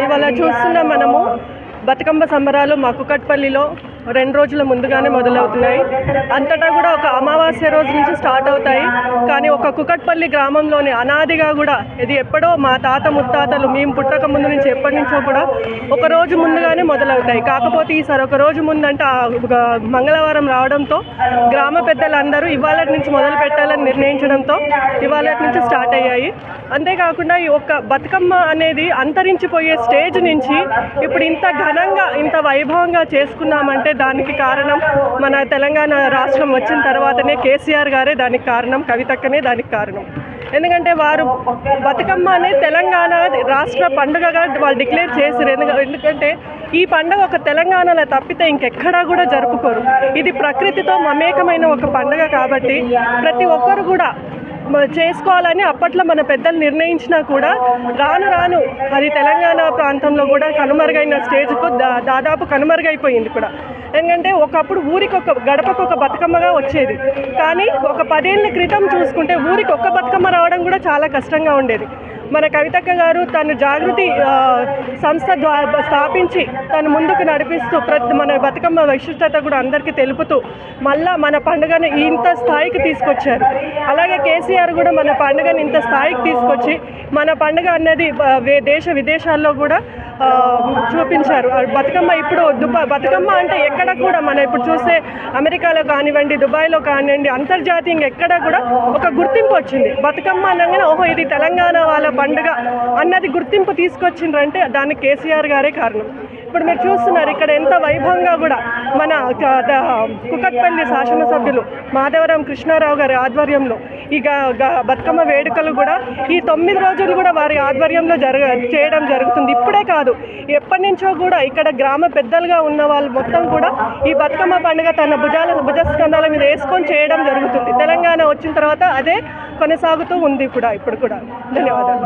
ఇవాళ చూస్తున్నాం మనము బతుకమ్మ సంబరాలు మా కుకట్పల్లిలో 2 రోజుల ముందుగానే మొదలవుతున్నాయి. అంతటా కూడా ఒక అమావాస్య రోజు నుంచి స్టార్ట్ అవుతాయి. కానీ ఒక కుకట్పల్లి గ్రామంలోని అనాదిగా కూడా ఇది ఎప్పుడో మా తాత ముత్తాతలు మేము పుట్టక ముందు నుంచి ఎప్పటి నుంచో కూడా ఒక రోజు ముందుగానే మొదలవుతాయి. కాకపోతే ఈసారి ఒక రోజు ముందంటే మంగళవారం రావడంతో గ్రామ పెద్దలందరూ ఇవాళ నుంచి మొదలు పెట్టాలని నిర్ణయించడంతో ఇవాళ నుంచి స్టార్ట్ అయ్యాయి. అంతేకాకుండా ఈ ఒక్క బతుకమ్మ అనేది అంతరించిపోయే స్టేజ్ నుంచి ఇప్పుడు ఇంత ఘనంగా ఇంత వైభవంగా చేసుకున్నామంటే దానికి కారణం మన తెలంగాణ రాష్ట్రం వచ్చిన తర్వాతనే కేసీఆర్ గారే దానికి కారణం, కవితక్కనే దానికి కారణం. ఎందుకంటే వారు బతుకమ్మ అనేది తెలంగాణ రాష్ట్ర పండుగగా వాళ్ళు డిక్లేర్ చేశారు. ఎందుకంటే ఈ పండుగ ఒక తెలంగాణలో తప్పితే ఇంకెక్కడా కూడా జరుపుకోరు. ఇది ప్రకృతితో మమేకమైన ఒక పండుగ కాబట్టి ప్రతి ఒక్కరు కూడా చేసుకోవాలని అప్పట్లో మన పెద్దలు నిర్ణయించినా కూడా రాను రాను అది తెలంగాణ ప్రాంతంలో కూడా కనుమరుగైన స్టేజ్కు దాదాపు కనుమరుగైపోయింది కూడా. ఎందుకంటే ఒకప్పుడు ఊరికి ఒక గడపకు ఒక బతుకమ్మగా వచ్చేది. కానీ ఒక 10 ఏళ్ల క్రితం చూసుకుంటే ఊరికి ఒక్క బతుకమ్మ రావడం కూడా చాలా కష్టంగా ఉండేది. మన కవితక్క గారు తను జాగృతి సంస్థ స్థాపించి తను ముందుకు నడిపిస్తూ మన బతుకమ్మ విశిష్టత కూడా అందరికీ తెలుపుతూ మళ్ళా మన పండుగను ఇంత స్థాయికి తీసుకొచ్చారు. అలాగే కేసీఆర్ కూడా మన పండుగను ఇంత స్థాయికి తీసుకొచ్చి మన పండుగ అన్నది దేశ విదేశాల్లో కూడా చూపించారు. బతుకమ్మ ఇప్పుడు బతుకమ్మ అంటే ఎక్కడ కూడా మన ఇప్పుడు చూస్తే అమెరికాలో కానివ్వండి, దుబాయ్లో కానివ్వండి, అంతర్జాతీయంగా ఎక్కడ కూడా ఒక గుర్తింపు వచ్చింది. బతుకమ్మ అనగానే ఓహో ఇది తెలంగాణ వాళ్ళ పండుగ అన్నది గుర్తింపు తీసుకొచ్చిండ్రంటే దానికి కేసీఆర్ గారే కారణం. ఇప్పుడు మీరు చూస్తున్నారు ఇక్కడ ఎంత వైభవంగా కూడా మన కుకట్పల్లి శాసనసభ్యులు మాధవరం కృష్ణారావు గారి ఆధ్వర్యంలో ఈ బతుకమ్మ వేడుకలు కూడా ఈ 9 రోజులు కూడా వారి ఆధ్వర్యంలో చేయడం జరుగుతుంది. ఇప్పుడే కాదు, ఎప్పటి నుంచో కూడా ఇక్కడ గ్రామ పెద్దలుగా ఉన్న వాళ్ళు మొత్తం కూడా ఈ బతుకమ్మ పండుగ తన భుజస్కంధాల మీద వేసుకొని చేయడం జరుగుతుంది. తెలంగాణ వచ్చిన తర్వాత అదే కొనసాగుతూ ఉంది కూడా ఇప్పుడు కూడా. ధన్యవాదాలు.